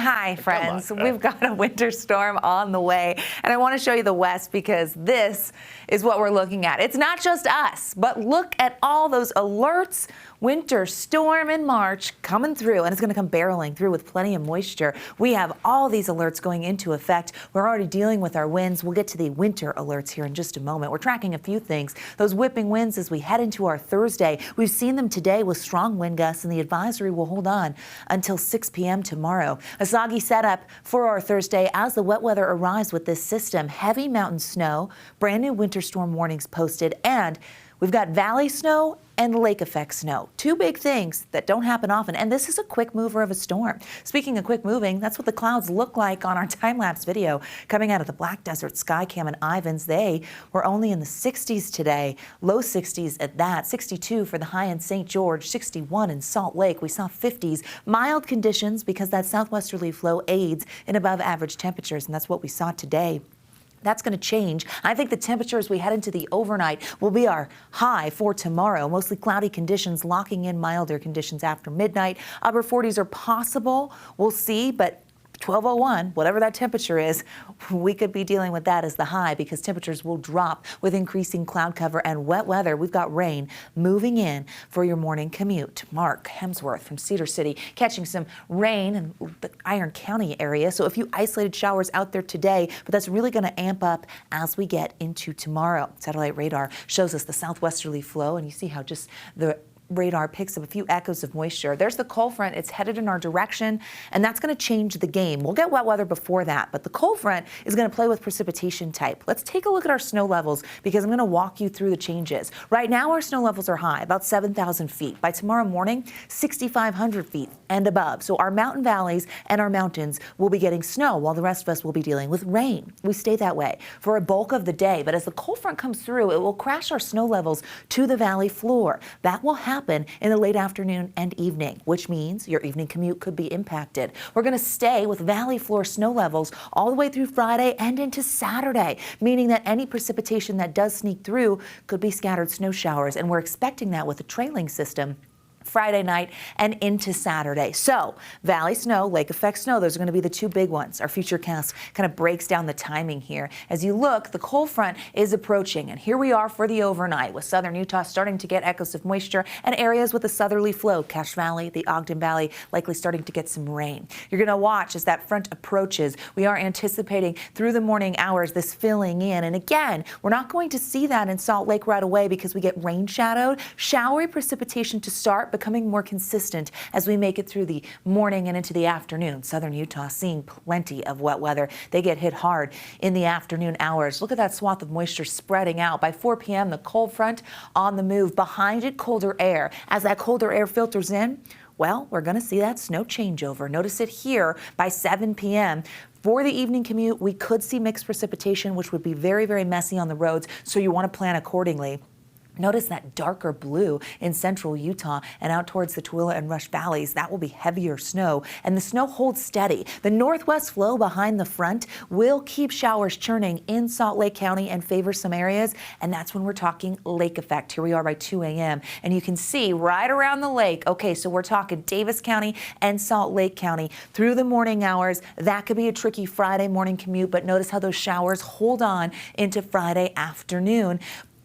Hi, friends. We've got a winter storm on the way, and I want to show you the west because this is what we're looking at. It's not just us, but look at all those alerts. Winter storm in March coming through, and it's going to come barreling through with plenty of moisture. We have all these alerts going into effect. We're already dealing with our winds. We'll get to the winter alerts here in just a moment. We're tracking a few things. Those whipping winds as we head into our Thursday. We've seen them today with strong wind gusts, and the advisory will hold on until 6 p.m. tomorrow. A soggy setup for our Thursday as the wet weather arrives with this system. Heavy mountain snow, brand new winter storm warnings posted, and we've got valley snow and lake effect snow. Two big things that don't happen often, and this is a quick mover of a storm. Speaking of quick moving, that's what the clouds look like on our time-lapse video coming out of the Black Desert Skycam and Ivins. They were only in the 60s today, low 60s at that, 62 for the high in St. George, 61 in Salt Lake. We saw 50s, mild conditions because that southwesterly flow aids in above average temperatures, and that's what we saw today. That's going to change. I think the temperature as we head into the overnight will be our high for tomorrow. Mostly cloudy conditions, locking in milder conditions after midnight. Upper 40s are possible. We'll see, but 1201, whatever that temperature is, we could be dealing with that as the high because temperatures will drop with increasing cloud cover and wet weather. We've got rain moving in for your morning commute. Mark Hemsworth from Cedar City catching some rain in the Iron County area. So a few isolated showers out there today, but that's really going to amp up as we get into tomorrow. Satellite radar shows us the southwesterly flow, and you see how just the radar picks up a few echoes of moisture. There's the cold front. It's headed in our direction, and that's going to change the game. We'll get wet weather before that, but the cold front is going to play with precipitation type. Let's take a look at our snow levels because I'm going to walk you through the changes. Right now, our snow levels are high, about 7,000 feet. By tomorrow morning, 6,500 feet and above. So our mountain valleys and our mountains will be getting snow while the rest of us will be dealing with rain. We stay that way for a bulk of the day, but as the cold front comes through, it will crash our snow levels to the valley floor. That will happen in the late afternoon and evening, which means your evening commute could be impacted. We're going to stay with valley floor snow levels all the way through Friday and into Saturday, meaning that any precipitation that does sneak through could be scattered snow showers, and we're expecting that with a trailing system Friday night and into Saturday. So valley snow, lake effect snow, those are going to be the two big ones. Our futurecast kind of breaks down the timing here. As you look, the cold front is approaching, and here we are for the overnight with southern Utah starting to get echoes of moisture and areas with a southerly flow. Cache Valley, the Ogden Valley likely starting to get some rain. You're going to watch as that front approaches. We are anticipating through the morning hours this filling in, and again, we're not going to see that in Salt Lake right away because we get rain shadowed. Showery precipitation to start, becoming more consistent as we make it through the morning and into the afternoon. Southern Utah seeing plenty of wet weather. They get hit hard in the afternoon hours. Look at that swath of moisture spreading out. By 4 p.m., the cold front on the move. Behind it, colder air. As that colder air filters in, well, we're going to see that snow changeover. Notice it here by 7 p.m. For the evening commute, we could see mixed precipitation, which would be very, very messy on the roads, so you want to plan accordingly. Notice that darker blue in central Utah and out towards the Tooele and Rush Valleys. That will be heavier snow, and the snow holds steady. The northwest flow behind the front will keep showers churning in Salt Lake County and favor some areas, and that's when we're talking lake effect. Here we are by 2 a.m., and you can see right around the lake. Okay, so we're talking Davis County and Salt Lake County through the morning hours. That could be a tricky Friday morning commute, but notice how those showers hold on into Friday afternoon.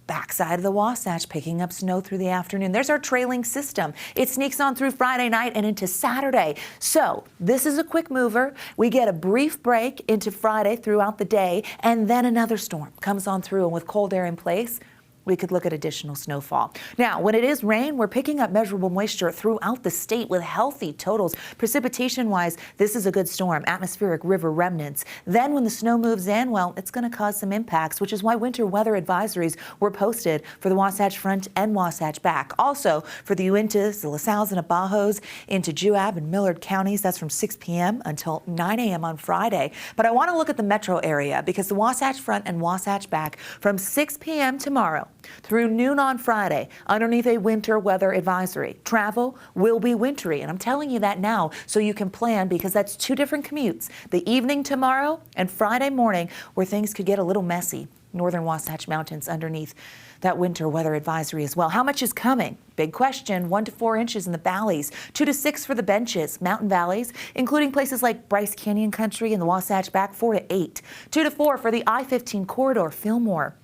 Backside of the Wasatch picking up snow through the afternoon. There's our trailing system. It sneaks on through Friday night and into Saturday. So this is a quick mover. We get a brief break into Friday throughout the day, and then another storm comes on through, and with cold air in place, we could look at additional snowfall. Now, when it is rain, we're picking up measurable moisture throughout the state with healthy totals. Precipitation-wise, this is a good storm, atmospheric river remnants. Then when the snow moves in, well, it's going to cause some impacts, which is why winter weather advisories were posted for the Wasatch Front and Wasatch Back. Also, for the Uintas, the LaSalle's and Abajos into Juab and Millard counties, that's from 6 p.m. until 9 a.m. on Friday. But I want to look at the metro area because the Wasatch Front and Wasatch Back from 6 p.m. tomorrow through noon on Friday, underneath a winter weather advisory. Travel will be wintry, and I'm telling you that now so you can plan because that's two different commutes. The evening tomorrow and Friday morning where things could get a little messy. northern Wasatch Mountains underneath that winter weather advisory as well. How much is coming? Big question. 1 to 4 inches in the valleys, 2 to 6 for the benches, mountain valleys, including places like Bryce Canyon Country and the Wasatch Back, 4 to 8, 2 to 4 for the I-15 corridor, Fillmore.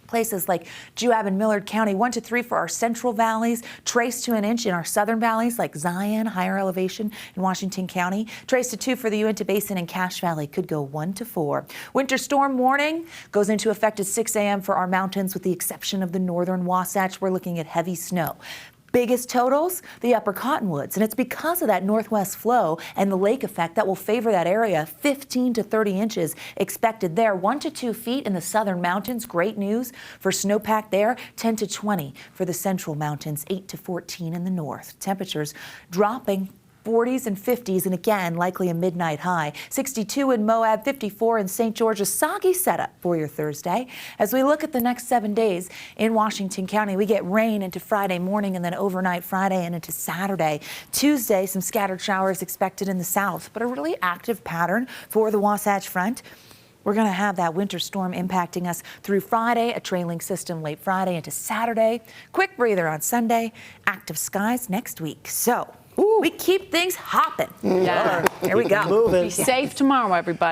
Places like Juab and Millard County, 1 to 3 for our central valleys, trace to an inch in our southern valleys like Zion, higher elevation in Washington County, trace to 2 for the Uinta Basin and Cache Valley, could go 1 to 4. Winter storm warning goes into effect at 6 a.m. for our mountains with the exception of the northern Wasatch. We're looking at heavy snow. Biggest totals, the upper Cottonwoods, and it's because of that northwest flow and the lake effect that will favor that area. 15 to 30 inches expected there. 1 to 2 feet in the southern mountains. Great news for snowpack there. 10 to 20 for the central mountains. 8 to 14 in the north. Temperatures dropping 40s and 50s, and again, likely a midnight high. 62 in Moab, 54 in St. George. A soggy setup for your Thursday. As we look at the next 7 days in Washington County, we get rain into Friday morning and then overnight Friday and into Saturday. Tuesday, some scattered showers expected in the south, but a really active pattern for the Wasatch Front. We're going to have that winter storm impacting us through Friday, a trailing system late Friday into Saturday. Quick breather on Sunday, active skies next week. So we keep things hopping. Yeah. Here we go. Be safe tomorrow, everybody.